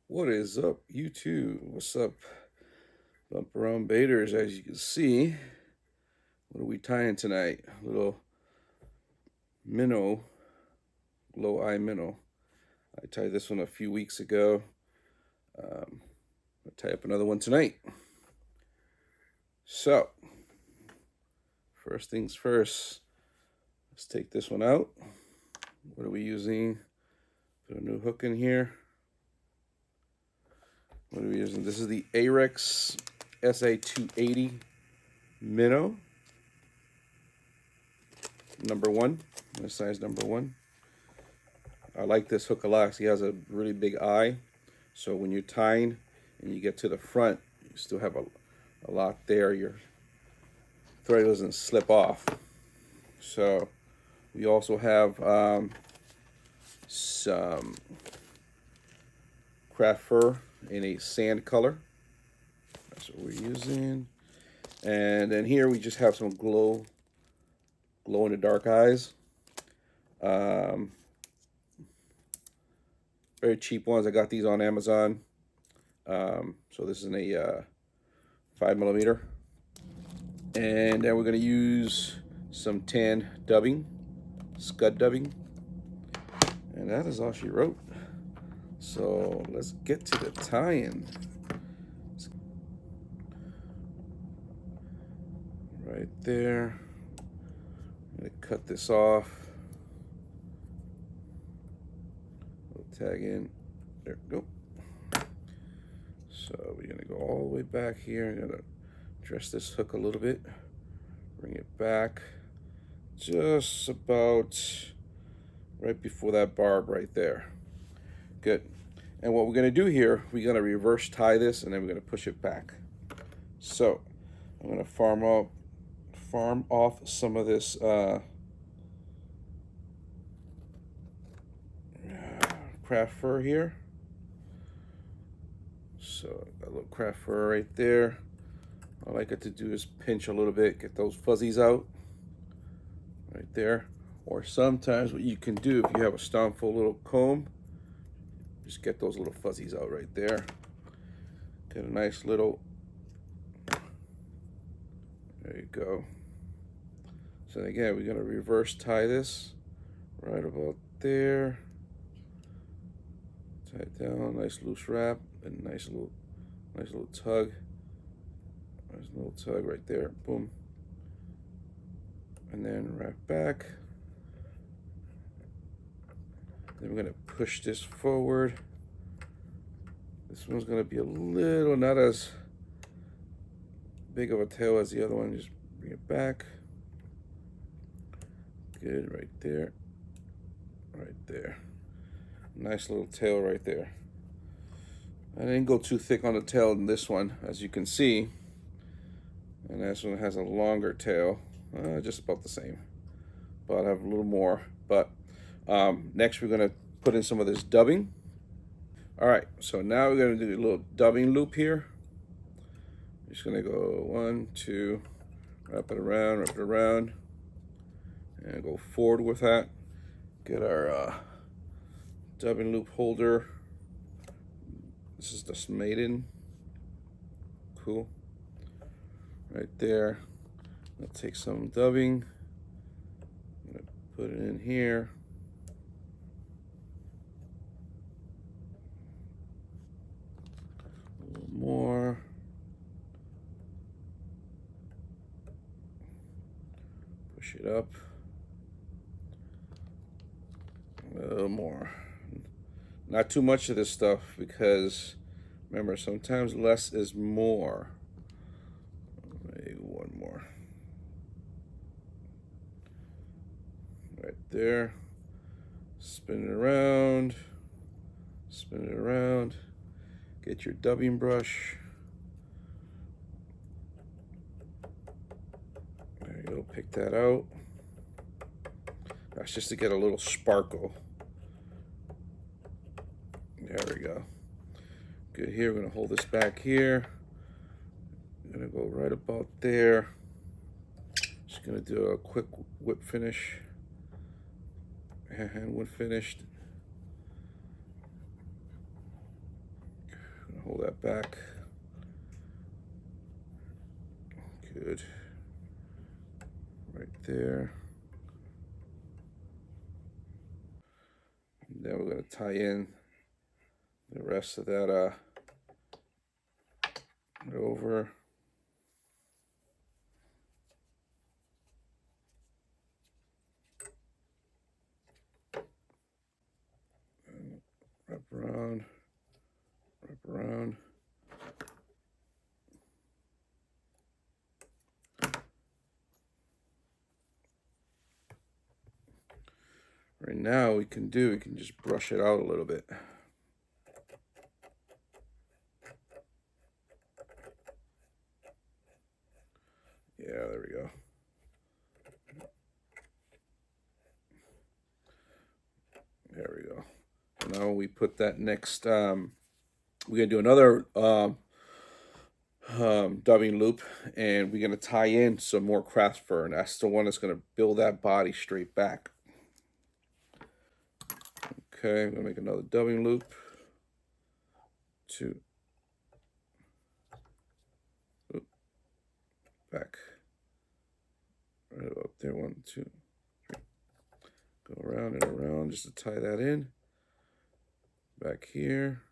What is up, YouTube? What's up, bump around baiters? As you can see, what are we tying tonight? A little minnow, low eye minnow. I tied this one a few weeks ago. I'll tie up another one tonight. So, first things first, let's take this one out. What are we using? Put a new hook in here. What are we using? This is the AHREX SA280 minnow. Number 1, size number 1. I like this hook a lot. He has a really big eye, so when you're tying and you get to the front, you still have a lot there. Your thread doesn't slip off. So we also have some craft fur in a sand color. That's what we're using. And then here we just have some glow in the dark eyes. Very cheap ones. I got these on Amazon. So this is in a 5mm. And then we're going to use some tan dubbing, Scud dubbing. And that is all she wrote. So let's get to the tie-in. Right there. I'm going to cut this off. We'll tag in. There we go. So we're going to go all the way back here. I'm going to dress this hook a little bit. Bring it back just about right before that barb right there. Good. And what we're going to do here, we're going to reverse tie this, and then we're going to push it back. So I'm going to farm off some of this craft fur here. So got a little craft fur right there. All I got to do is pinch a little bit, get those fuzzies out right there. Or sometimes what you can do, if you have a Stomful little comb, just get those little fuzzies out right there. Get a nice little, there you go. So again, we're gonna reverse tie this right about there. Tie it down, nice loose wrap, and nice little tug. There's a little tug right there, boom. And then wrap back. Then we're gonna push this forward. This one's gonna be a little, not as big of a tail as the other one. Just bring it back. Good, right there. Right there. Nice little tail right there. I didn't go too thick on the tail in this one, as you can see. And this one has a longer tail, just about the same. But I have a little more. But next we're gonna put in some of this dubbing. All right, so now we're gonna do a little dubbing loop here. Just gonna go 1, 2, wrap it around, and go forward with that. Get our dubbing loop holder. This is the maiden. Cool. Right there. I'll take some dubbing. I'm gonna put it in here. A little more. Push it up. A little more. Not too much of this stuff, because remember, sometimes less is more. Maybe one more. Right there. Spin it around. Spin it around. Get your dubbing brush. There you go, pick that out. That's just to get a little sparkle. There we go. Good here, we're gonna hold this back here. I'm gonna go right about there. Just gonna do a quick whip finish. And when finished, gonna hold that back. Good. Right there. And then we're gonna tie in the rest of that over. And wrap around, wrap around. Right now we can just brush it out a little bit. Yeah, there we go. There we go. Now we put that next, we're gonna do another dubbing loop, and we're gonna tie in some more craft fur, and that's the one that's gonna build that body straight back. Okay, I'm gonna make another dubbing loop. 2. Oop. Back. Right up there, 1, 2, 3. Go around and around just to tie that in. Back here.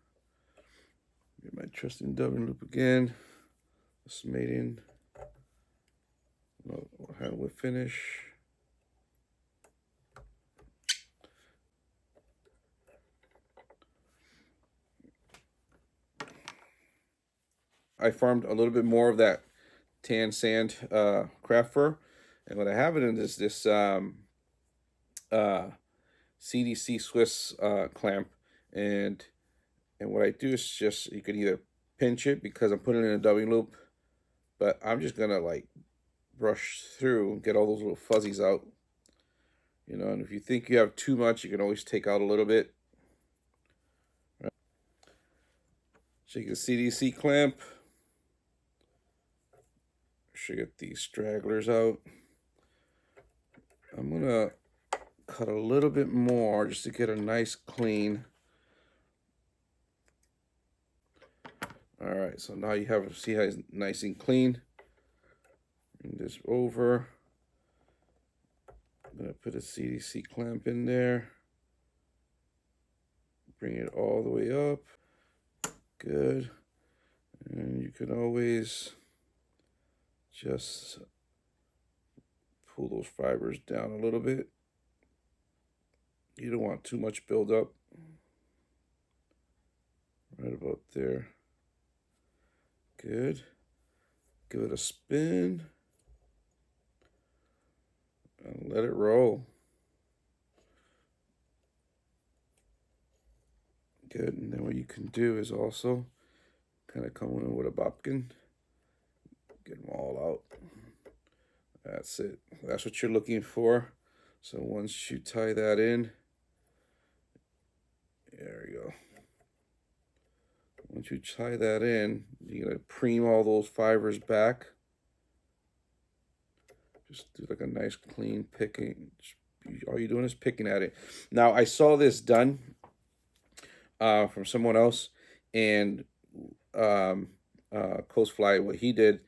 Get my trusting dubbing loop again. This made in. Hand whip finish. I farmed a little bit more of that tan sand craft fur, and what I have it in is this CDC Swiss clamp, and what I do is just, you can either pinch it because I'm putting it in a dubbing loop, but I'm just gonna like brush through and get all those little fuzzies out, you know. And if you think you have too much, you can always take out a little bit. So you can CDC clamp. Should get these stragglers out. I'm gonna cut a little bit more just to get a nice clean. All right, so now you have, see how it's nice and clean. Bring this over. I'm gonna put a CDC clamp in there. Bring it all the way up. Good. And you can always just pull those fibers down a little bit. You don't want too much buildup. Right about there. Good. Give it a spin. And let it roll. Good. And then what you can do is also kind of come in with a bobkin. Get them all out. That's it. That's what you're looking for. So once you tie that in, there we go. Once you tie that in, you're gonna preen all those fibers back. Just do like a nice clean picking. All you're doing is picking at it. Now I saw this done from someone else, and Coast Fly, what he did,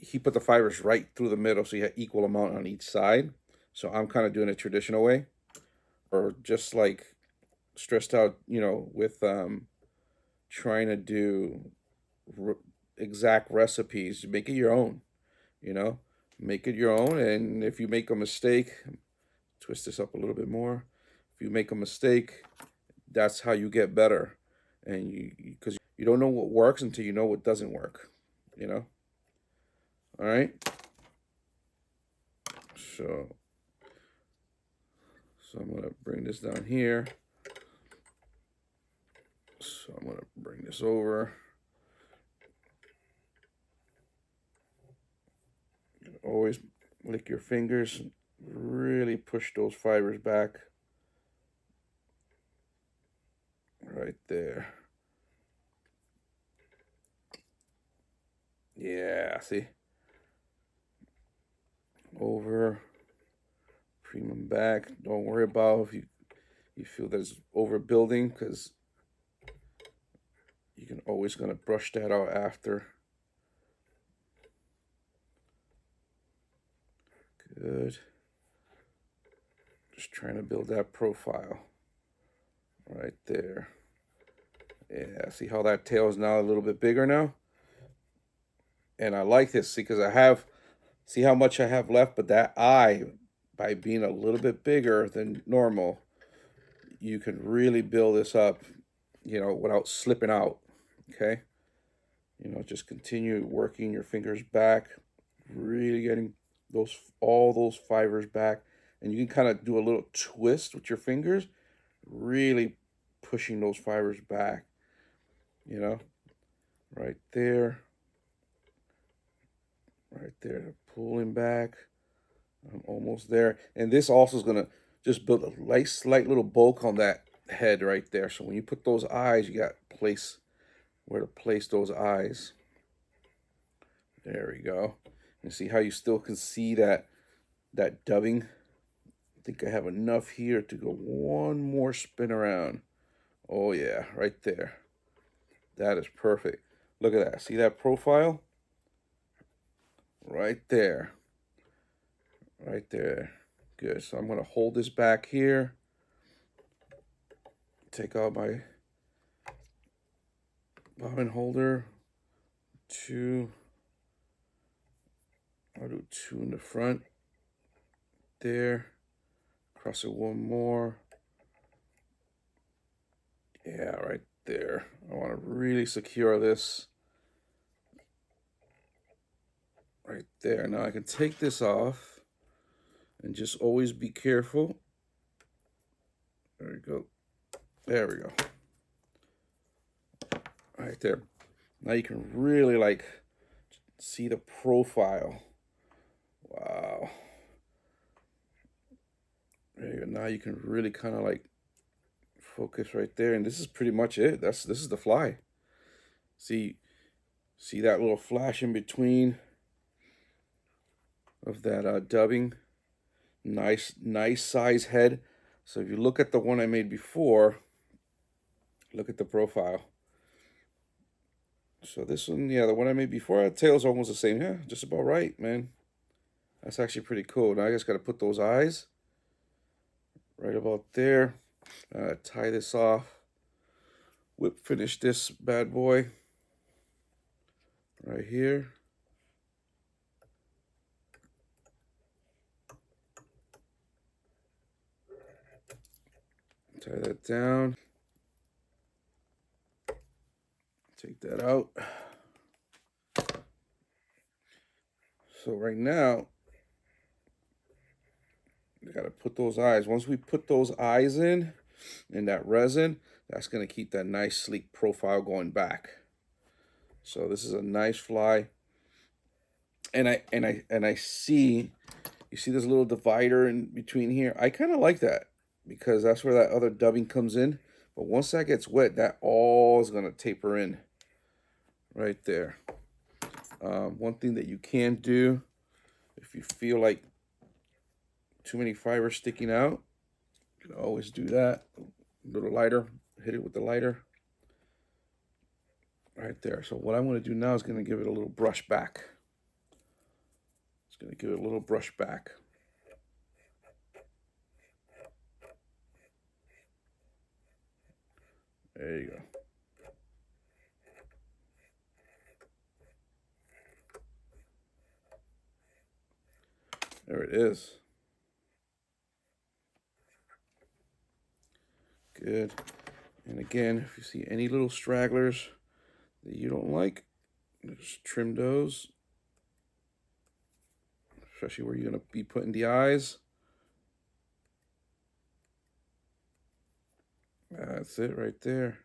he put the fibers right through the middle, so you had equal amount on each side. So I'm kind of doing a traditional way, or just like stressed out, you know, with trying to do exact recipes. Make it your own, you know, make it your own. And if you make a mistake, twist this up a little bit more. If you make a mistake, that's how you get better. And because you don't know what works until you know what doesn't work, you know? All right. So I'm gonna bring this down here. So I'm gonna bring this over. Always lick your fingers, really push those fibers back. Right there. Yeah, see? Over, cream them back. Don't worry about if you feel there's overbuilding, because you can always gonna brush that out after. Good. Just trying to build that profile right there. Yeah, see how that tail is now a little bit bigger now? And I like this, see, because see how much I have left, but that eye, by being a little bit bigger than normal, you can really build this up, you know, without slipping out, okay? You know, just continue working your fingers back, really getting all those fibers back, and you can kind of do a little twist with your fingers, really pushing those fibers back, you know, right there, pulling back. I'm almost there. And this also is gonna just build a nice slight little bulk on that head right there. So when you put those eyes, you got where to place those eyes. There we go. And see how you still can see that dubbing? I think I have enough here to go one more spin around. Oh yeah, right there. That is perfect. Look at that. See that profile? Right there. Right there. Good. So I'm going to hold this back here. Take out my bobbin holder. I'll do 2 in the front. There. Cross it one more. Yeah, right there. I want to really secure this. Right there. Now I can take this off and just always be careful. There we go. There we go. Right there. Now you can really like see the profile. Wow. There you go. Now you can really kind of like focus right there, and this is pretty much it. This is the fly. See that little flash in between of that dubbing. Nice size head. So if you look at the one I made before, look at the profile. So this one, yeah, the one I made before, the tail's almost the same. Yeah, just about right, man. That's actually pretty cool. Now I just got to put those eyes right about there. Tie this off. Whip finish this bad boy right here. Tie that down. Take that out. So right now, we gotta put those eyes. Once we put those eyes in that resin, that's gonna keep that nice sleek profile going back. So this is a nice fly. And I see, you see this little divider in between here. I kind of like that because that's where that other dubbing comes in. But once that gets wet, that all is gonna taper in right there. One thing that you can do, if you feel like too many fibers sticking out, you can always do that. A little lighter, hit it with the lighter. Right there. So what I'm going to do now is going to give it a little brush back. It's going to give it a little brush back. There you go. There it is. good. And again, if you see any little stragglers that you don't like, just trim those, especially where you're going to be putting the eyes. That's it right there.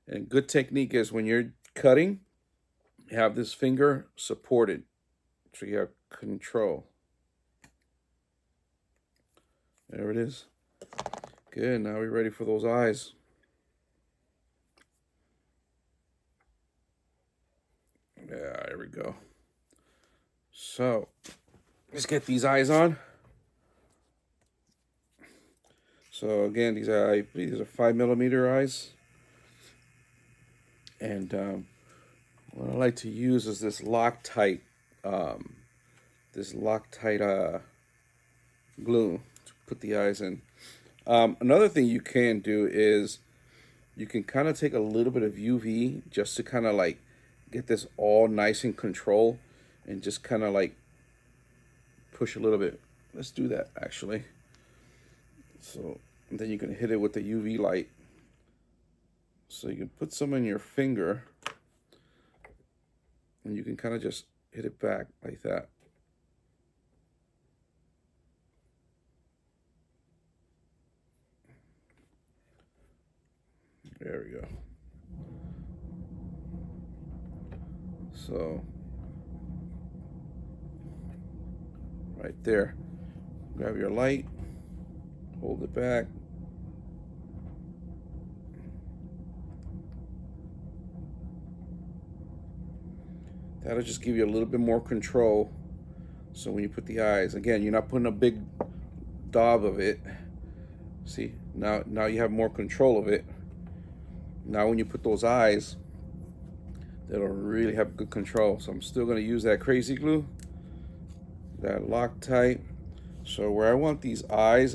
And good technique is when you're cutting, you have this finger supported, so you have control. There it is. Good, now we're ready for those eyes. Yeah, there we go. So, let's get these eyes on. So again, these are 5mm eyes. And what I like to use is this Loctite, glue to put the eyes in. Another thing you can do is you can kind of take a little bit of UV just to kind of like get this all nice in control, and just kind of like push a little bit. Let's do that actually. So and then you can hit it with the UV light. So you can put some in your finger, and you can kind of just hit it back like that. There we go. So right there, grab your light, hold it back. That'll just give you a little bit more control. So when you put the eyes, again, you're not putting a big daub of it. See, now you have more control of it. Now when you put those eyes, that'll really have good control. So I'm still gonna use that crazy glue, that Loctite. So where I want these eyes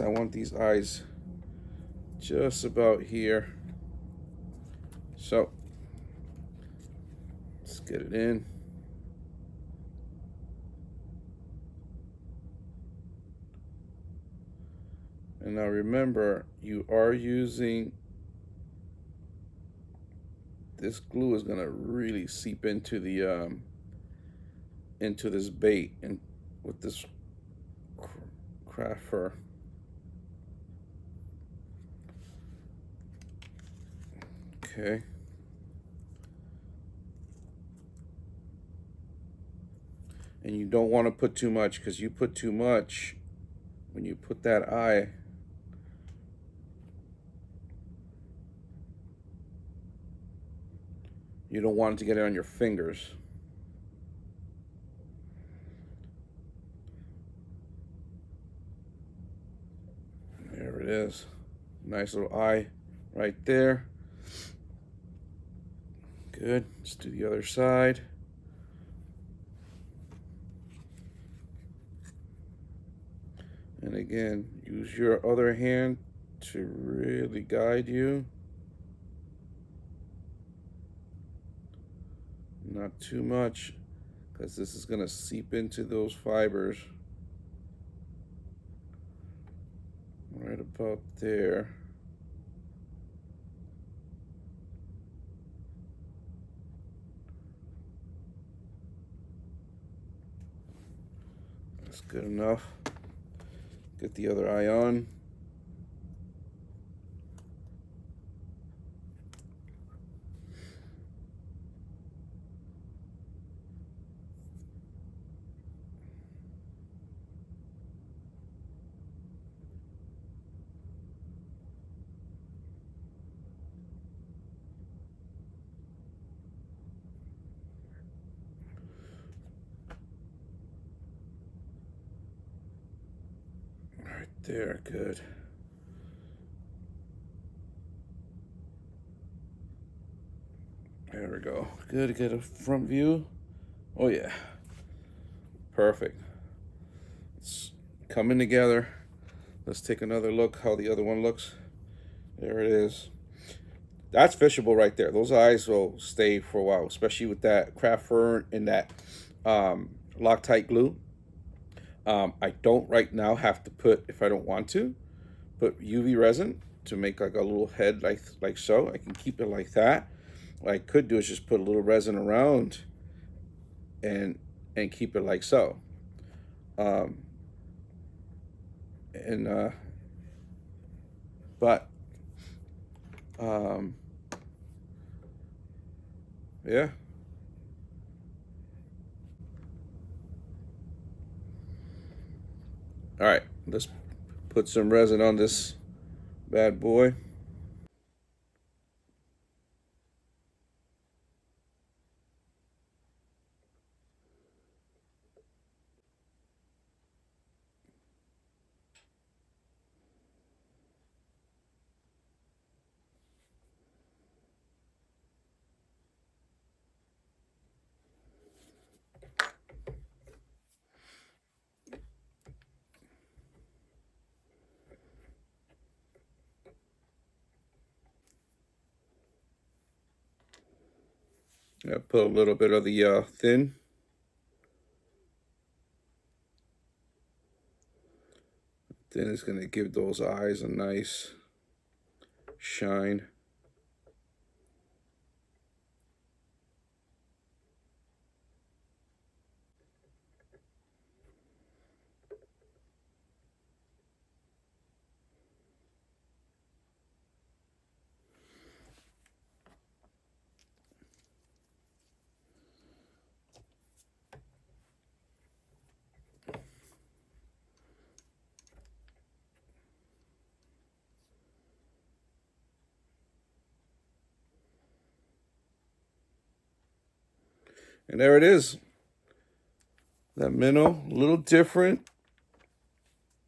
just about here. So let's get it in. And now remember, you are using, this glue is gonna really seep into the into this bait, and with this craft fur. Okay. And you don't want to put too much, because you put too much, when you put that eye, you don't want it to get it on your fingers. There it is. Nice little eye right there. Good. Let's do the other side. And again, use your other hand to really guide you. Not too much, because this is going to seep into those fibers. Right about there. That's good enough. Get the other eye on. Right there, good. There we go. Good to get a front view. Oh yeah. Perfect. It's coming together. Let's take another look how the other one looks. There it is. That's fishable right there. Those eyes will stay for a while, especially with that craft fur and that Loctite glue. I don't right now have to put, if I don't want to, put UV resin to make like a little head like so. I can keep it like that. What I could do is just put a little resin around and keep it like so. Um, and but yeah. All right, let's put some resin on this bad boy. I put a little bit of the thin. Then it's going to give those eyes a nice shine. And there it is. That minnow, a little different.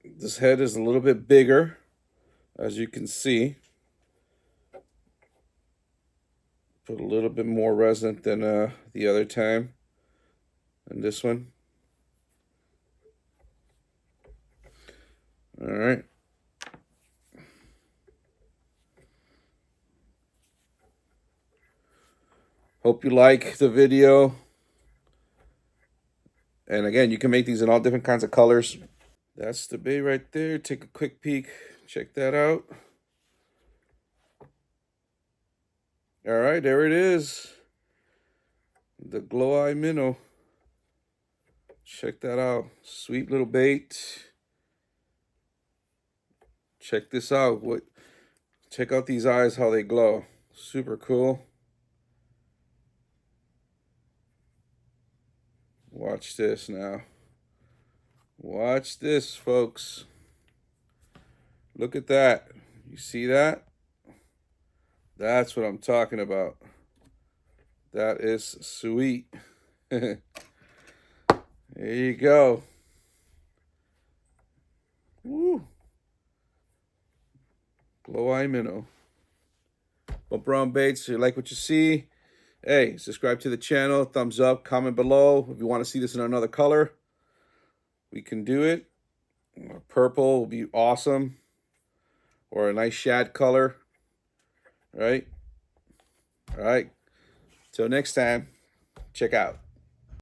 This head is a little bit bigger, as you can see. Put a little bit more resin than the other time. And this one. All right. Hope you like the video. And again, you can make these in all different kinds of colors. That's the bait right there. Take a quick peek. Check that out. All right, there it is. The glow eye minnow. Check that out. Sweet little bait. Check this out. Check out these eyes, how they glow. Super cool. Watch this now. Watch this, folks. Look at that. You see that? That's what I'm talking about. That is sweet. There you go. Woo. Glow eye minnow. Bump around baits. If you like what you see, hey, subscribe to the channel. Thumbs up. Comment below if you want to see this in another color. We can do it. Purple will be awesome. Or a nice shad color. Right? All right. Till next time, check out.